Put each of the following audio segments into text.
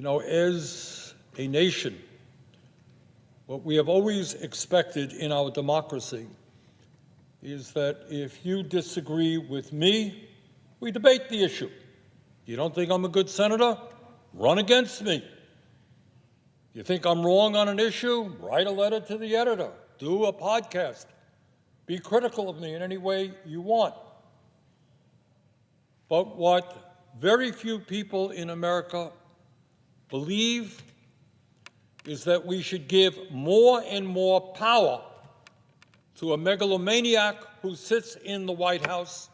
As a nation, what we have always expected in our democracy is that if you disagree with me, we debate the issue. You don't think I'm a good senator? Run against me. You think I'm wrong on an issue? Write a letter to the editor. Do a podcast. Be critical of me in any way you want. But what very few people in America believe is that we should give more and more power to a megalomaniac who sits in the White House,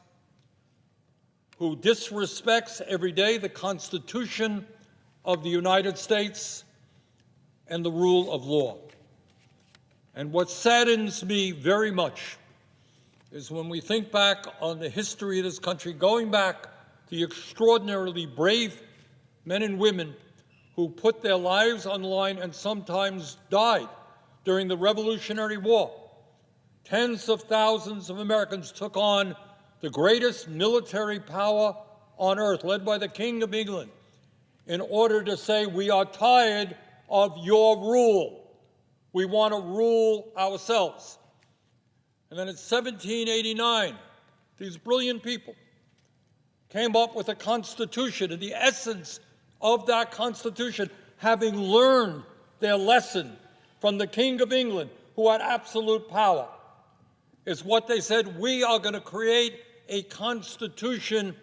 who disrespects every day the Constitution of the United States and the rule of law. And what saddens me very much is when we think back on the history of this country, going back to the extraordinarily brave men and women who put their lives on the line and sometimes died during the Revolutionary War. Tens of thousands of Americans took on the greatest military power on earth, led by the King of England, in order to say, we are tired of your rule. We want to rule ourselves. And then in 1789, these brilliant people came up with a constitution, and the essence of that Constitution, having learned their lesson from the King of England, who had absolute power, is what they said: we are going to create a Constitution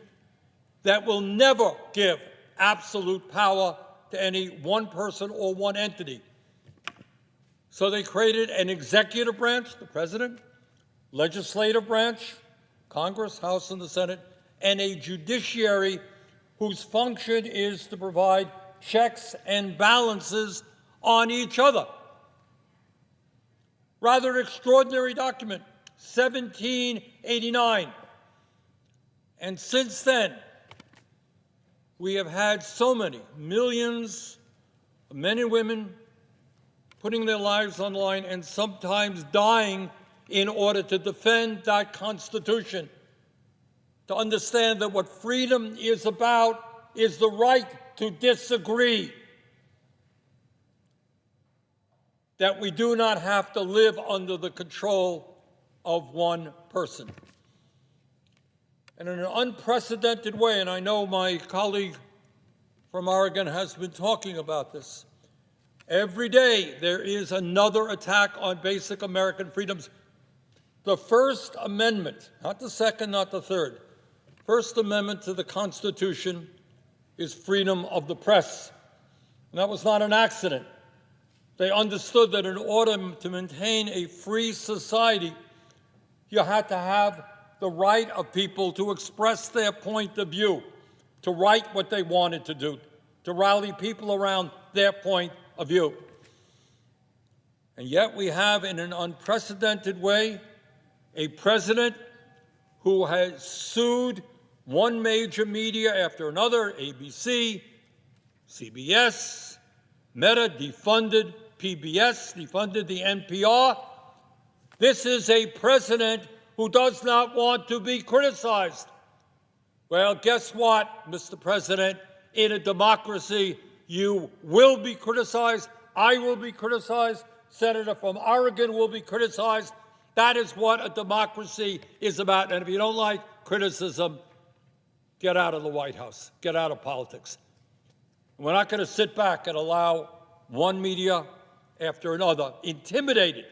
that will never give absolute power to any one person or one entity. So they created an executive branch, the president, legislative branch, Congress, House, and the Senate, and a judiciary whose function is to provide checks and balances on each other. Rather extraordinary document, 1789. And since then, we have had so many millions of men and women putting their lives on the line and sometimes dying in order to defend that Constitution, to understand that what freedom is about is the right to disagree, that we do not have to live under the control of one person. And in an unprecedented way, and I know my colleague from Oregon has been talking about this, every day there is another attack on basic American freedoms. The First Amendment, not the second, not the third, First Amendment to the Constitution is freedom of the press. And that was not an accident. They understood that in order to maintain a free society, you had to have the right of people to express their point of view, to write what they wanted to do, to rally people around their point of view. And yet we have, in an unprecedented way, a president who has sued one major media after another, ABC, CBS, Meta defunded PBS, defunded the NPR. This is a president who does not want to be criticized. Well, guess what, Mr. President? In a democracy, you will be criticized. I will be criticized. Senator from Oregon will be criticized. That is what a democracy is about. And if you don't like criticism, get out of the White House. Get out of politics. We're not going to sit back and allow one media after another, intimidated,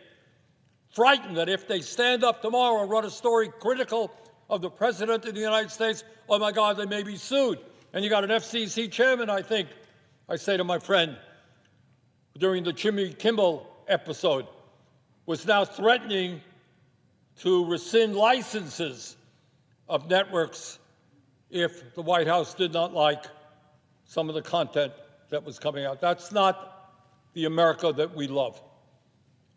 frightened that if they stand up tomorrow and run a story critical of the President of the United States, oh my God, they may be sued. And you got an FCC chairman, I think, I say to my friend, during the Jimmy Kimmel episode, was now threatening to rescind licenses of networks if the White House did not like some of the content that was coming out. That's not the America that we love,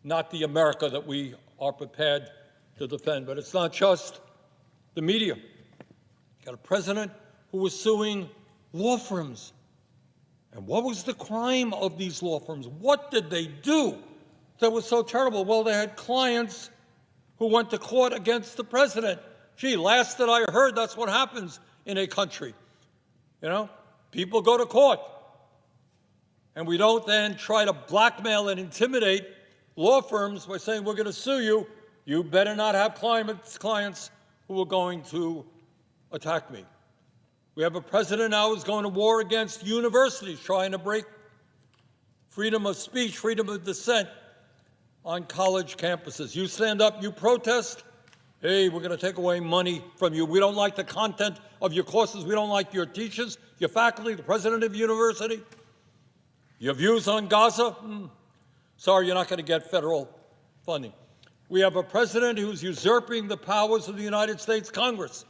not the America that we are prepared to defend. But it's not just the media. You got a president who was suing law firms. And what was the crime of these law firms? What did they do that was so terrible? Well, they had clients who went to court against the president. Gee, last that I heard, that's what happens in a country. You know, people go to court. And we don't then try to blackmail and intimidate law firms by saying, we're going to sue you. You better not have clients who are going to attack me. We have a president now who's going to war against universities, trying to break freedom of speech, freedom of dissent on college campuses. You stand up, you protest, hey, we're going to take away money from you. We don't like the content of your courses. We don't like your teachers, your faculty, the president of the university. Your views on Gaza? Sorry, you're not going to get federal funding. We have a president who's usurping the powers of the United States Congress.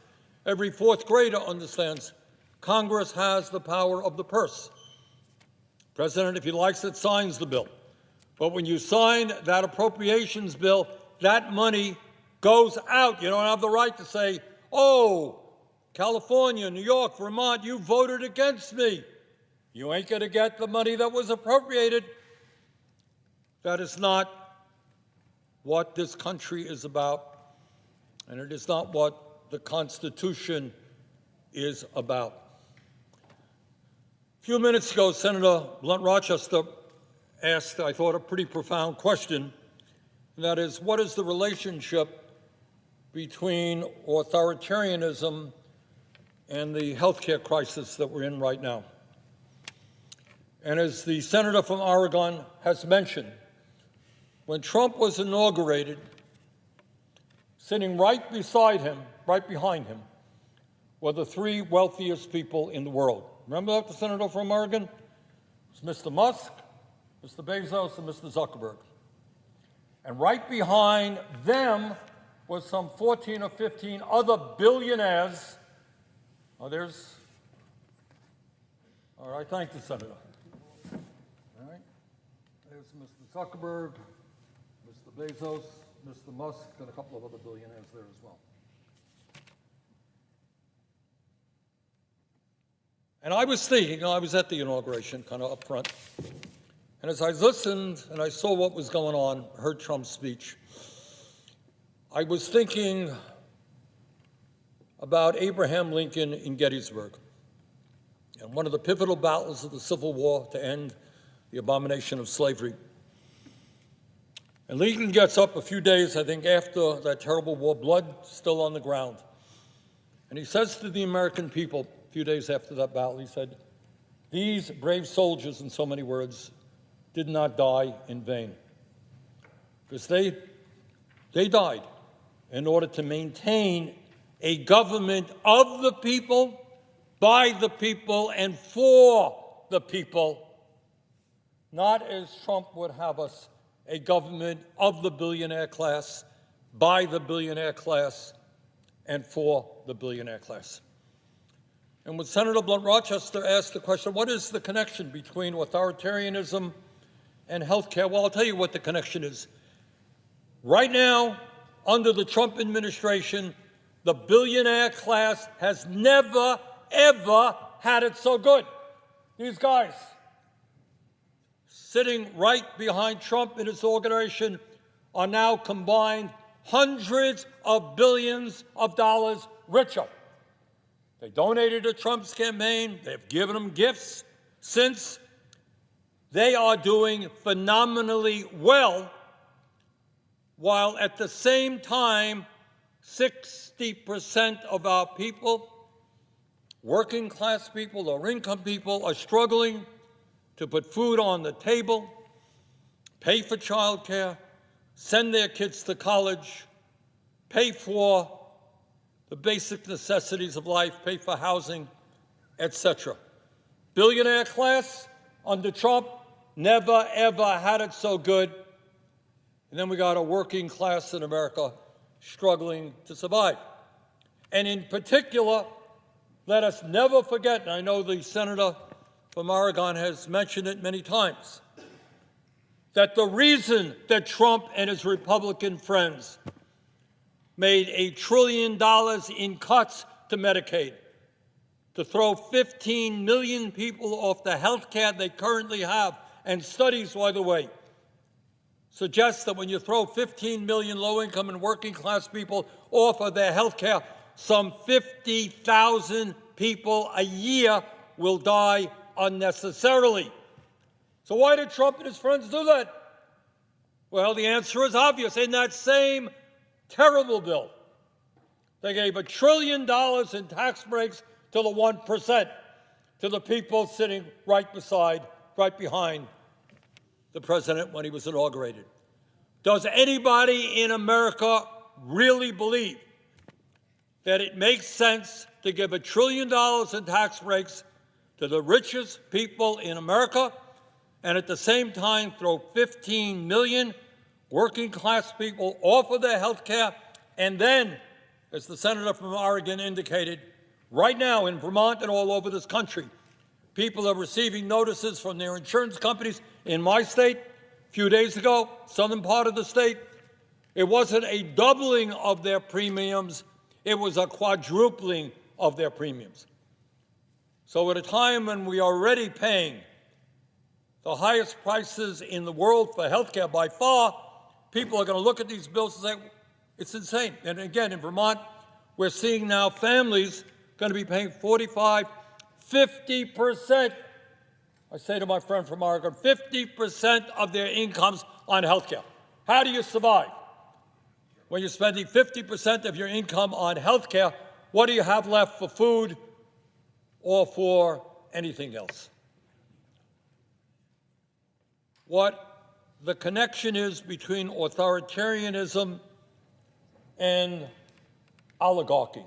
Every fourth grader understands Congress has the power of the purse. President, if he likes it, signs the bill. But when you sign that appropriations bill, that money goes out. You don't have the right to say, oh, California, New York, Vermont, you voted against me. You ain't going to get the money that was appropriated. That is not what this country is about, and it is not what the Constitution is about. A few minutes ago, Senator Blunt Rochester asked, I thought, a pretty profound question, and that is, what is the relationship between authoritarianism and the healthcare crisis that we're in right now? And as the senator from Oregon has mentioned, when Trump was inaugurated, sitting right beside him, right behind him, were the three wealthiest people in the world. Remember that, the senator from Oregon? It was Mr. Musk, Mr. Bezos, and Mr. Zuckerberg. And right behind them was some 14 or 15 other billionaires. Oh, there's, all right, thank you, Senator. All right, there's Mr. Zuckerberg, Mr. Bezos, Mr. Musk, and a couple of other billionaires there as well. And I was thinking, I was at the inauguration, kind of up front, and as I listened and I saw what was going on, heard Trump's speech, I was thinking about Abraham Lincoln in Gettysburg and one of the pivotal battles of the Civil War to end the abomination of slavery. And Lincoln gets up a few days, I think, after that terrible war, blood still on the ground. And he says to the American people, a few days after that battle, he said, these brave soldiers, in so many words, did not die in vain. Because they died in order to maintain a government of the people, by the people, and for the people, not as Trump would have us, a government of the billionaire class, by the billionaire class, and for the billionaire class. And when Senator Blunt Rochester asked the question, what is the connection between authoritarianism and healthcare? Well, I'll tell you what the connection is. Right now, under the Trump administration, the billionaire class has never, ever had it so good. These guys, sitting right behind Trump and his organization, are now combined hundreds of billions of dollars richer. They donated to Trump's campaign. They've given him gifts since. They are doing phenomenally well, while at the same time, 60% of our people, working class people, lower income people, are struggling to put food on the table, pay for child care, send their kids to college, pay for the basic necessities of life, pay for housing, etc. Billionaire class under Trump never, ever had it so good. And then we got a working class in America struggling to survive. And in particular, let us never forget, and I know the senator from Oregon has mentioned it many times, that the reason that Trump and his Republican friends made $1 trillion in cuts to Medicaid, to throw 15 million people off the health care they currently have, and studies, by the way, suggest that when you throw 15 million low-income and working-class people off of their health care, some 50,000 people a year will die unnecessarily. So why did Trump and his friends do that? Well, the answer is obvious. In that same terrible bill, they gave $1 trillion in tax breaks to the 1%, to the people sitting right behind the president when he was inaugurated. Does anybody in America really believe that it makes sense to give $1 trillion in tax breaks to the richest people in America and at the same time throw 15 million working class people off of their health care? And then, as the senator from Oregon indicated, right now in Vermont and all over this country, people are receiving notices from their insurance companies. In my state, a few days ago, southern part of the state, it wasn't a doubling of their premiums, it was a quadrupling of their premiums. So at a time when we are already paying the highest prices in the world for health care by far, people are going to look at these bills and say, it's insane. And again, in Vermont, we're seeing now families going to be paying 45, 50%. I say to my friend from Oregon, 50% of their incomes on health care. How do you survive? When you're spending 50% of your income on health care, what do you have left for food or for anything else? What the connection is between authoritarianism and oligarchy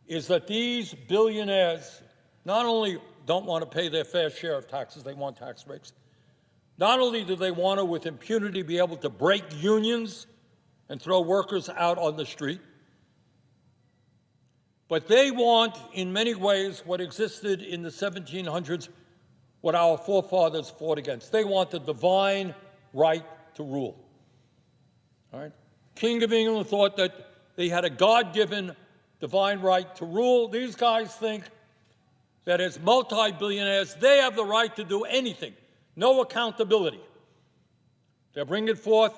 is that these billionaires not only don't want to pay their fair share of taxes, they want tax breaks. Not only do they want to, with impunity, be able to break unions and throw workers out on the street, but they want, in many ways, what existed in the 1700s, what our forefathers fought against. They want the divine right to rule. All right? King of England thought that they had a God-given divine right to rule. These guys think that as multi-billionaires, they have the right to do anything. No accountability. They're bringing forth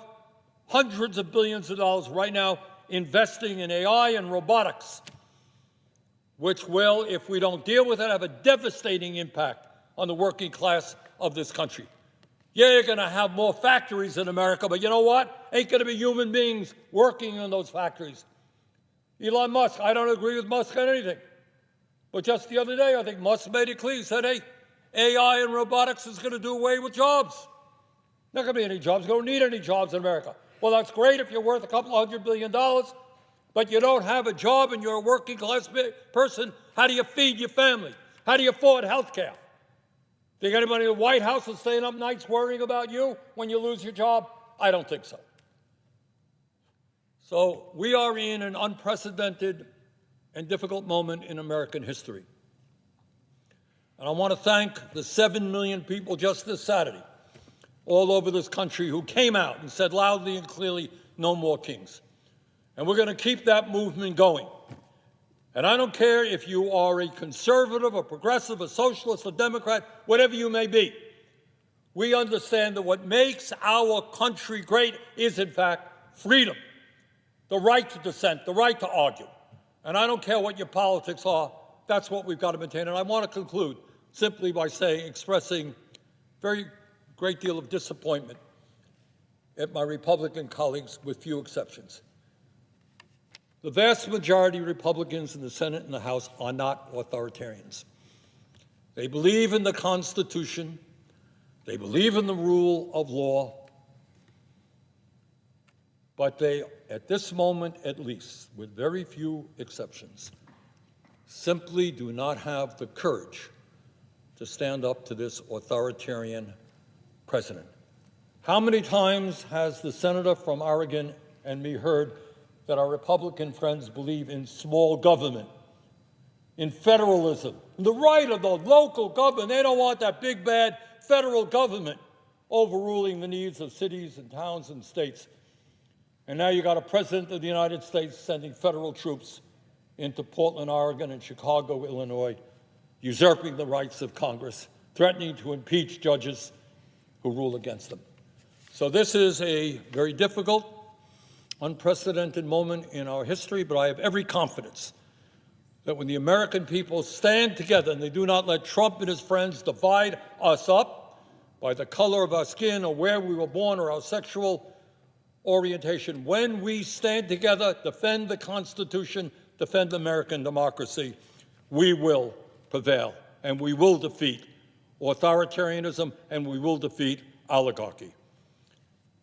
hundreds of billions of dollars right now investing in AI and robotics, which will, if we don't deal with it, have a devastating impact on the working class of this country. Yeah, you're going to have more factories in America, but you know what? Ain't going to be human beings working in those factories. Elon Musk, I don't agree with Musk on anything. But just the other day, I think Musk made it clear. He said, hey, AI and robotics is going to do away with jobs. Not going to be any jobs. You don't need any jobs in America. Well, that's great if you're worth a couple $100 billion, but you don't have a job and you're a working class person. How do you feed your family? How do you afford health care? Think anybody in the White House is staying up nights worrying about you when you lose your job? I don't think so. So we are in an unprecedented and difficult moment in American history. And I want to thank the 7 million people just this Saturday all over this country who came out and said loudly and clearly, no more kings. And we're going to keep that movement going. And I don't care if you are a conservative, a progressive, a socialist, a Democrat, whatever you may be. We understand that what makes our country great is, in fact, freedom, the right to dissent, the right to argue. And I don't care what your politics are, that's what we've got to maintain. And I want to conclude simply by saying, expressing very great deal of disappointment at my Republican colleagues, with few exceptions. The vast majority of Republicans in the Senate and the House are not authoritarians. They believe in the Constitution. They believe in the rule of law. But they, at this moment at least, with very few exceptions, simply do not have the courage to stand up to this authoritarian president. How many times has the senator from Oregon and me heard that our Republican friends believe in small government, in federalism, in the right of the local government? They don't want that big, bad federal government overruling the needs of cities and towns and states. And now you got a president of the United States sending federal troops into Portland, Oregon, and Chicago, Illinois, usurping the rights of Congress, threatening to impeach judges who rule against them. So this is a very difficult, unprecedented moment in our history, but I have every confidence that when the American people stand together and they do not let Trump and his friends divide us up, by the color of our skin or where we were born or our sexual orientation. When we stand together, defend the Constitution, defend American democracy, we will prevail, and we will defeat authoritarianism, and we will defeat oligarchy.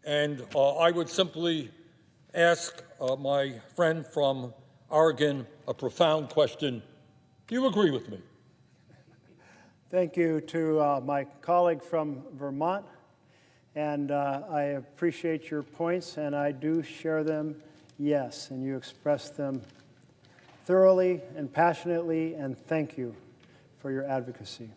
And I would simply ask my friend from Oregon a profound question. Do you agree with me? Thank you to my colleague from Vermont. And I appreciate your points, and I do share them, yes. And you expressed them thoroughly and passionately, and thank you for your advocacy.